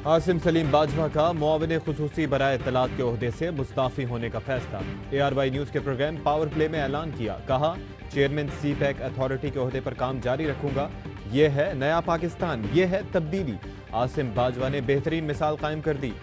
आसिम सलीम बाजवा का मुआविन खुसूसी बराए इत्तलात के ओहदे से मुस्ताफी होने का फैसला। ARY न्यूज के प्रोग्राम पावर प्ले में ऐलान किया। कहा, चेयरमैन CPEC अथॉरिटी के ओहदे पर काम जारी रखूंगा। ये है नया पाकिस्तान, ये है तब्दीली। आसिम बाजवा ने बेहतरीन मिसाल कायम कर दी।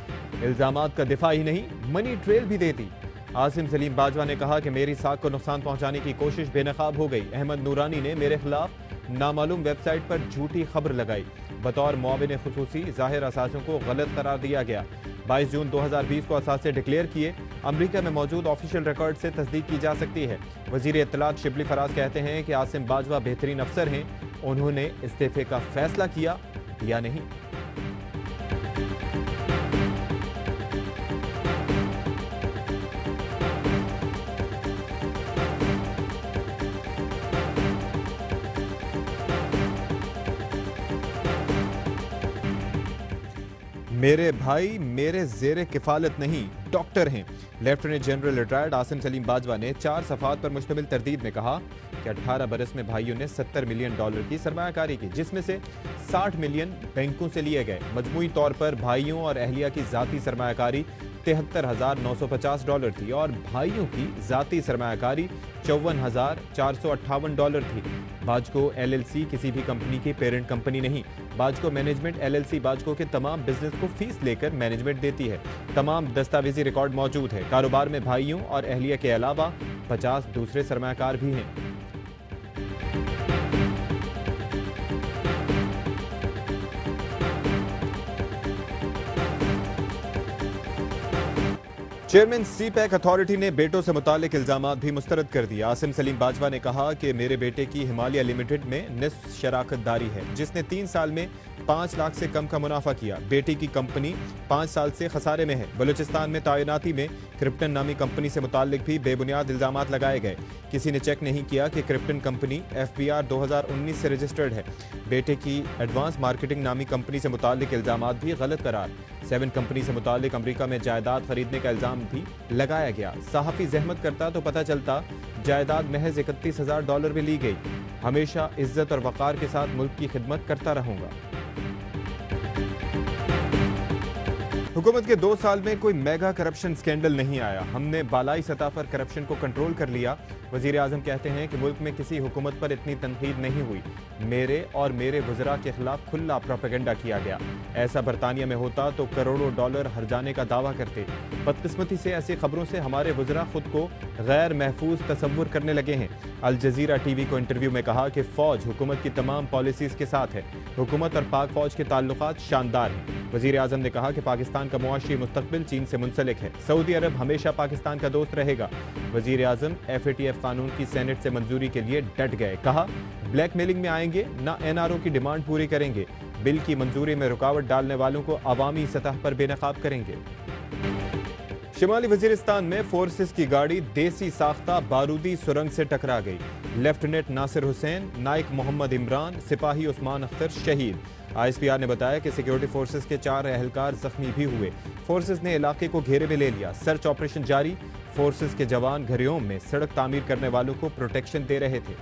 इल्जामात का दिफा ही नहीं, मनी ट्रेल भी दे दी। आसिम सलीम बाजवा ने कहा कि मेरी साख को नुकसान पहुंचाने की कोशिश बेनकाब हो गई। अहमद नूरानी ने मेरे खिलाफ नामालूम वेबसाइट पर झूठी खबर लगाई। बतौर मुआविन खुसूसी जाहिर असासों को गलत करार दिया गया। 22 जून 2020 को असासे डिक्लेयर किए। अमरीका में मौजूद ऑफिशियल रिकॉर्ड से तस्दीक की जा सकती है। वजीर इत्तलात शिबली फराज कहते हैं कि आसिम बाजवा बेहतरीन अफसर हैं। उन्होंने इस्तीफे का फैसला किया या नहीं। मेरे भाई मेरे जेरे किफालत नहीं, डॉक्टर हैं। Lieutenant general retired Asim Salim Bajwa ने 4 सफ़ात पर मुश्तमिल तरदीद में कहा कि 18 बरस में भाइयों ने $70 मिलियन की सरमायाकारी की, जिसमें से 60 मिलियन बैंकों से लिए गए। मजमूई तौर पर भाइयों और अहलिया की जाती सरमायाकारी $73,950 थी और भाइयों की जाती सरमायाकारी $54,458 थी। बाजको LLC किसी भी कंपनी की पेरेंट कंपनी नहीं। बाजको मैनेजमेंट LLC बाजको के तमाम बिजनेस को फीस लेकर मैनेजमेंट देती है। तमाम दस्तावेजी रिकॉर्ड मौजूद है। कारोबार में भाइयों और अहलिया के अलावा 50 दूसरे सरमायाकार भी हैं। चेयरमैन CPEC अथॉरिटी ने बेटों से मुतालिक इल्जामात भी मुस्तरद कर दिया। आसिम सलीम बाजवा ने कहा कि मेरे बेटे की हिमालय लिमिटेड में निस्फ शराकत दारी है, जिसने 3 साल में 5 लाख से कम का मुनाफा किया। बेटी की कंपनी 5 साल से खसारे में है। बलूचिस्तान में तैनाती में क्रिप्टन नामी कंपनी से मुतालिक भी बेबुनियाद इल्जामात लगाए गए। किसी ने चेक नहीं किया कि क्रिप्टन कंपनी FBR 2019 से रजिस्टर्ड है। बेटे की एडवांस मार्केटिंग नामी कंपनी से मुतालिक इल्जामात भी गलत करार। 7 कंपनी से मुतालिक अमरीका में जायदाद खरीदने का इल्जाम भी लगाया गया। सहाफी जहमत करता तो पता चलता जायदाद महज $31,000 में ली गई। हमेशा इज्जत और वकार के साथ मुल्क की खिदमत करता रहूंगा। हुकूमत के 2 साल में कोई मेगा करप्शन स्कैंडल नहीं आया। हमने बालाई सतह पर करप्शन को कंट्रोल कर लिया। वजीर आजम कहते हैं कि मुल्क में किसी हुकूमत पर इतनी तनकीद नहीं हुई। मेरे और मेरे वज़रा के खिलाफ खुला प्रोपेगेंडा किया गया। ऐसा बरतानिया में होता तो करोड़ों डॉलर हर जाने का दावा करते। बदकिस्मती से ऐसी खबरों से हमारे वज़रा खुद को गैर महफूज तसव्वुर करने लगे हैं। अल जजीरा TV को इंटरव्यू में कहा कि फ़ौज हुकूमत की तमाम पॉलिसीज़ के साथ है। हुकूमत और पाक फ़ौज के ताल्लुकात शानदार हैं। वज़ीर आज़म ने कहा कि पाकिस्तान का मुआशी मुस्तकबिल चीन से मुंसलिक है। सऊदी अरब हमेशा पाकिस्तान का दोस्त रहेगा। वज़ीर आज़म FATF कानून की सेनेट से मंजूरी के लिए डट गए। कहा, ब्लैकमेलिंग में आएंगे ना NRO की डिमांड पूरी करेंगे। बिल की मंजूरी में रुकावट डालने वालों को अवामी सतह पर बेनकाब करेंगे। शिमाली वजीरिस्तान में फोर्सेस की गाड़ी देसी साख्ता बारूदी सुरंग से टकरा गई। लेफ्टिनेंट नासिर हुसैन, नाइक मोहम्मद इमरान, सिपाही उस्मान अख्तर शहीद। ISPR ने बताया कि सिक्योरिटी फोर्सेस के 4 एहलकार जख्मी भी हुए। फोर्सेस ने इलाके को घेरे में ले लिया। सर्च ऑपरेशन जारी। फोर्सेस के जवान घरियोम में सड़क तामीर करने वालों को प्रोटेक्शन दे रहे थे।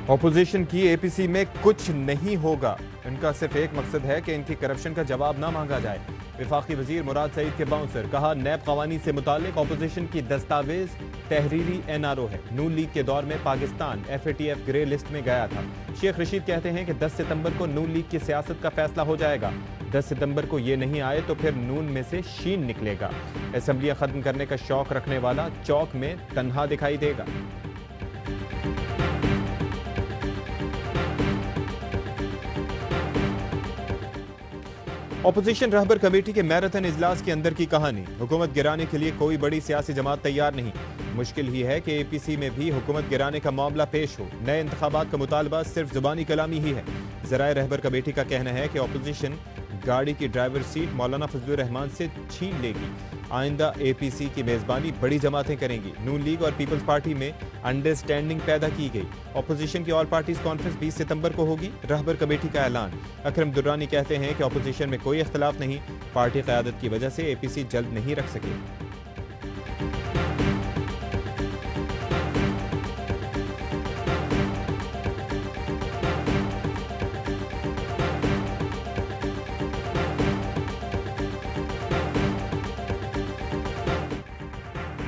ऑपोजिशन की APC में कुछ नहीं होगा। इनका सिर्फ एक मकसद है कि इनकी करप्शन का जवाब ना मांगा जाए। विफाकी वजीर मुराद सईद के बाउंसर। कहा, नैब कवानी से मुतालिक ऑपोजिशन की दस्तावेज तहरीरी NRO है। नून लीग के दौर में पाकिस्तान FATF ग्रे लिस्ट में गया था। शेख रशीद कहते हैं कि 10 सितंबर को नून लीग की सियासत का फैसला हो जाएगा। 10 सितंबर को ये नहीं आए तो फिर नून में से शीन निकलेगा। असेंबलियां खत्म करने का शौक रखने वाला चौक में तन्हा दिखाई देगा। ऑपोजिशन रहबर कमेटी के मैराथन इजलास के अंदर की कहानी। हुकूमत गिराने के लिए कोई बड़ी सियासी जमात तैयार नहीं। मुश्किल ही है कि APC में भी हुकूमत गिराने का मामला पेश हो। नए इंतखाबात का मुतालबा सिर्फ जुबानी कलामी ही है। ज़राए रहबर कमेटी का कहना है कि ऑपोजिशन गाड़ी की ड्राइवर सीट मौलाना फजलुर रहमान से छीन लेगी। आइंदा APC की मेजबानी बड़ी जमातें करेंगी। नून लीग और पीपल्स पार्टी में अंडरस्टैंडिंग पैदा की गई। ऑपोजिशन की ऑल पार्टीज कॉन्फ्रेंस 20 सितंबर को होगी। रहबर कमेटी का ऐलान। अकरम दुर्रानी कहते हैं कि ऑपोजिशन में कोई इख्तलाफ नहीं। पार्टी क़यादत की वजह से APC जल्द नहीं रख सके।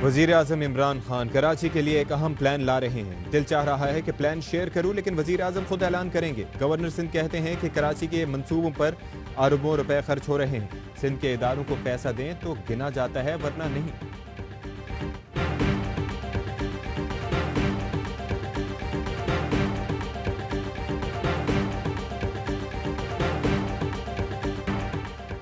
वजीर आजम इमरान खान कराची के लिए एक अहम प्लान ला रहे हैं। दिल चाह रहा है कि प्लान शेयर करूं, लेकिन वजीर आजम खुद ऐलान करेंगे। गवर्नर सिंध कहते हैं कि कराची के मंसूबों पर अरबों रुपए खर्च हो रहे हैं। सिंध के इदारों को पैसा दें तो गिना जाता है, वरना नहीं।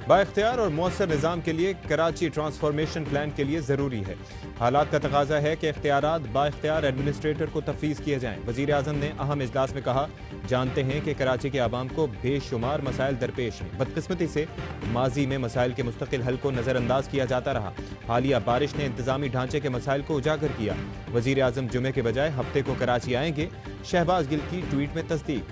बाइख्तियार और मौसर निज़ाम के लिए कराची ट्रांसफॉर्मेशन प्लान के लिए ज़रूरी है। हालात का तकाजा है कि इख्तियारात बाइख्तियार एडमिनिस्ट्रेटर को तफवीज़ किए जाएं। वज़ीर आज़म ने अहम इजलास में कहा, जानते हैं कि कराची के आवाम को बेशुमार मसाइल दरपेश हैं। बदकिस्मती से माजी में मसाइल के मुस्तकिल हल को नज़रअंदाज किया जाता रहा। हालिया बारिश ने इंतजामी ढांचे के मसाइल को उजागर किया। वज़ीर आज़म जुमे के बजाय हफ्ते को कराची आएंगे। शहबाज गिल की ट्वीट में तस्दीक।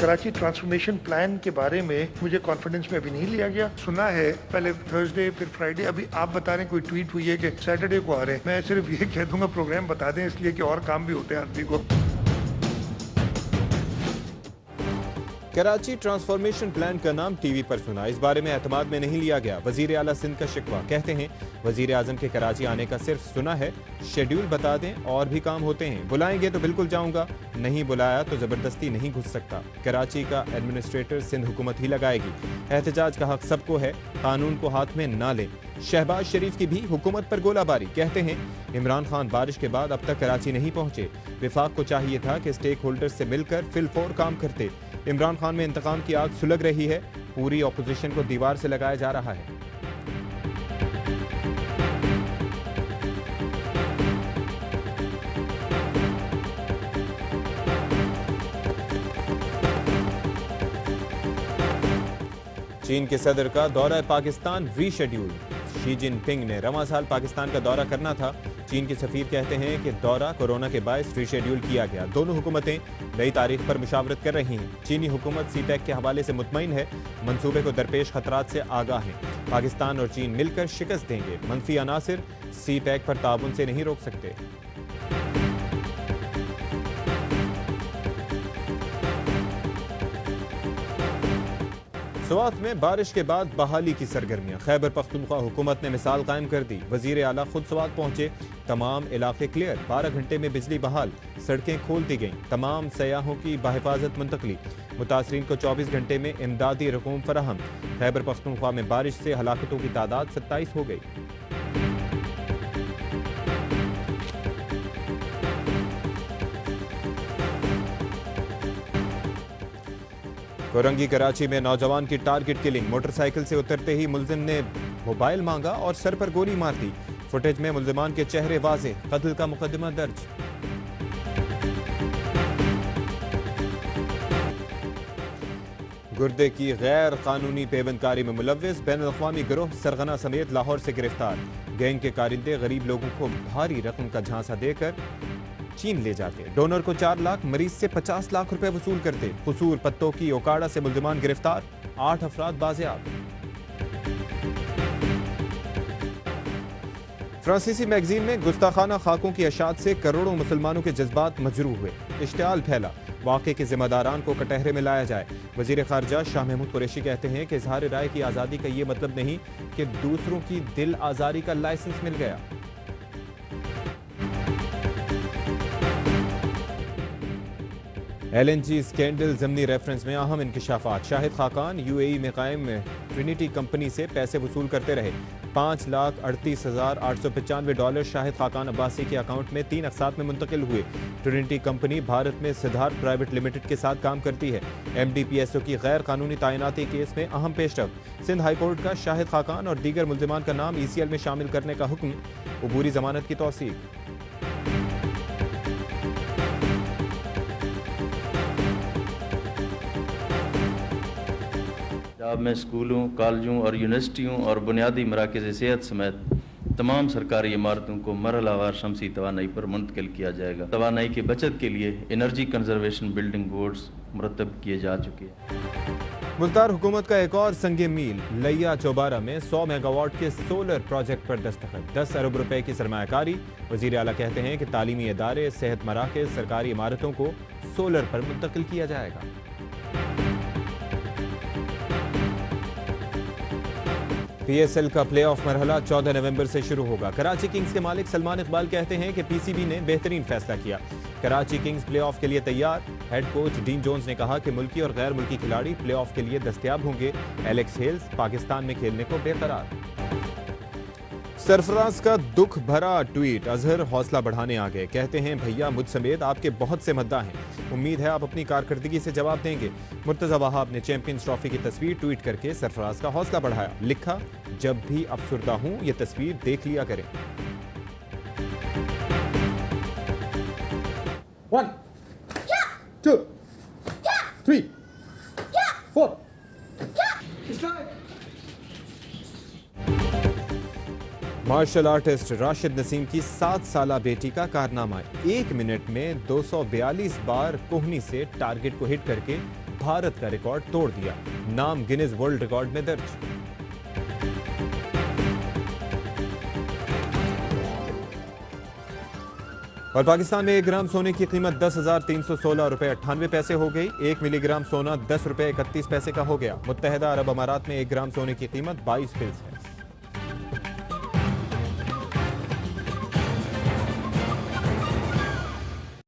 कराची ट्रांसफॉर्मेशन प्लान के बारे में मुझे कॉन्फिडेंस में अभी नहीं लिया गया। सुना है पहले थर्सडे फिर फ्राइडे, अभी आप बता रहे हैं कोई ट्वीट हुई है कि सैटरडे को आ रहे हैं। मैं सिर्फ ये कह दूंगा प्रोग्राम बता दें, इसलिए कि और काम भी होते हैं आदमी को। कराची ट्रांसफॉर्मेशन प्लान का नाम टीवी पर सुना, इस बारे में एतमाद में नहीं लिया गया। वजीर आला सिंध का शिकवा, कहते हैं वजीर आजम के कराची आने का सिर्फ सुना है, शेड्यूल बता दें, और भी काम होते हैं। बुलाएंगे तो बिल्कुल जाऊंगा, नहीं बुलाया तो जबरदस्ती नहीं घुस सकता। कराची का एडमिनिस्ट्रेटर सिंध हुकूमत ही लगाएगी। एहतजाज का हक सबको है, कानून को हाथ में ना लें। शहबाज शरीफ की भी हुकूमत पर गोलाबारी, कहते हैं इमरान खान बारिश के बाद अब तक कराची नहीं पहुंचे। विफाक को चाहिए था कि स्टेक होल्डर्स से मिलकर फिलफौर काम करते। इमरान खान में इंतकाम की आग सुलग रही है, पूरी ऑपोजिशन को दीवार से लगाया जा रहा है। चीन के सदर का दौरा पाकिस्तान रीशेड्यूल। शी जिनपिंग ने रवां साल पाकिस्तान का दौरा करना था। चीन के सफीर कहते हैं कि दौरा कोरोना के बायस रीशेड्यूल किया गया। दोनों हुकूमतें नई तारीख पर मुशावरत कर रही हैं। चीनी हुकूमत सीपैक के हवाले से मुतमईन है, मंसूबे को दरपेश खतरात से आगाह हैं। पाकिस्तान और चीन मिलकर शिकस्त देंगे। मनफी अनासिर सीपैक पर ताउन से नहीं रोक सकते। स्वात में बारिश के बाद बहाली की सरगर्मियां। खैबर पख्तूनख्वा हुकूमत ने मिसाल कायम कर दी। वजीर आला खुद स्वात पहुंचे, तमाम इलाके क्लियर। 12 घंटे में बिजली बहाल, सड़कें खोल दी गईं। तमाम सयाहों की बाहिफाजत मुंतकली। मुतासरीन को 24 घंटे में इमदादी रकूम फराहम। खैबर पख्तूनख्वा में बारिश से हलाकतों की तादाद 27 हो गई। कोरंगी कराची में नौजवान की टारगेट किलिंग। मोटरसाइकिल से उतरते ही मुलजिम ने मोबाइल मांगा और सर पर गोली मार दी। फुटेज में मुलजिमान के चेहरे वाजे। कत्ल का मुकदमा दर्ज। गुर्दे की गैर कानूनी पेवंदकारी में मुलव्विस बैनुल-अक़वामी गिरोह सरगना समेत लाहौर से गिरफ्तार। गैंग के कारिंदे गरीब लोगों को भारी रकम का झांसा देकर चीन ले जाते। डोनर को 4 लाख, मरीज से 50 लाख रुपए वसूल करते। कसूर पत्तों की ओकाड़ा से मुल्जिमान गिरफ्तार, 8 अफराद बाजियाब। फ्रांसीसी मैगजीन में गुस्ताखाना खाकों की अशात से करोड़ों मुसलमानों के जज्बात मजरूह हुए। इश्तियाल फैला, वाक़े के जिम्मेदारान को कटहरे में लाया जाए। वजीर खारजा शाह महमूद कुरैशी कहते हैं कि इजहार राय की आज़ादी का ये मतलब नहीं कि दूसरों की दिल आज़ारी का लाइसेंस मिल गया। LNG स्कैंडल ज़मनी रेफरेंस में अहम इंकशाफात। शाहिद खाकान UAE में कायम ट्रिनिटी कंपनी से पैसे वसूल करते रहे। $5,38,895 शाहिद खाकान अब्बासी के अकाउंट में 3 अक़सात में मुंतकिल हुए। ट्रिनिटी कंपनी भारत में सिद्धार्थ प्राइवेट लिमिटेड के साथ काम करती है। MDPSO की गैर कानूनी तैनाती केस में अहम पेशरफ। सिंध हाई कोर्ट का शाहिद खाकान और दीगर मुल्जिमान का नाम ECL में शामिल करने का हुक्म। अबूरी जमानत की तौसीक। पंजाब में स्कूलों, कॉलेजों और यूनिवर्सिटियों और बुनियादी मराकज़ सेहत समेत तमाम सरकारी इमारतों को मरहलावार शमसी तवानाई पर मुंतकिल किया जाएगा। तवानाई की बचत के लिए एनर्जी कंजर्वेशन बिल्डिंग बोर्ड्स मुरतब किए जा चुके हैं। मुल्तान हुकूमत का एक और संगे मील। लिया चौबारा में 100 मेगावाट के सोलर प्रोजेक्ट पर दस्तखत। 10 अरब रुपए की सरमायाकारी। वजीर आला कहते हैं कि तालीमी इदारे, सेहत मराकज़, सरकारी इमारतों को सोलर पर मुंतकिल किया जाएगा। पीएसएल का प्लेऑफ मरहला 14 नवंबर से शुरू होगा। कराची किंग्स के मालिक सलमान इकबाल कहते हैं कि पीसीबी ने बेहतरीन फैसला किया। कराची किंग्स प्लेऑफ के लिए तैयार। हेड कोच डीन जोन्स ने कहा कि मुल्की और गैर मुल्की खिलाड़ी प्लेऑफ के लिए दस्तयाब होंगे। एलेक्स हेल्स पाकिस्तान में खेलने को बेकरार। सरफराज का दुख भरा ट्वीट। अजहर हौसला बढ़ाने आ गए, कहते हैं भैया मुझ समेत आपके बहुत से मद्दा हैं, उम्मीद है आप अपनी कारकर्दगी से जवाब देंगे। मुर्तजा वहाब ने चैंपियंस ट्रॉफी की तस्वीर ट्वीट करके सरफराज का हौसला बढ़ाया। लिखा, जब भी अफसुर्दा हूं ये तस्वीर देख लिया करें। 1 2 3 4 मार्शल आर्टिस्ट राशिद नसीम की 7 साला बेटी का कारनामा। 1 मिनट में 242 बार कोहनी से टारगेट को हिट करके भारत का रिकॉर्ड तोड़ दिया। नाम गिनीज वर्ल्ड रिकॉर्ड में दर्ज। और पाकिस्तान में 1 ग्राम सोने की कीमत 10,316 रुपए 98 पैसे हो गई। 1 मिलीग्राम सोना 10 रुपए 31 पैसे का हो गया। मुत्तहदा अरब अमारात में 1 ग्राम सोने की कीमत 22 फिल्स है।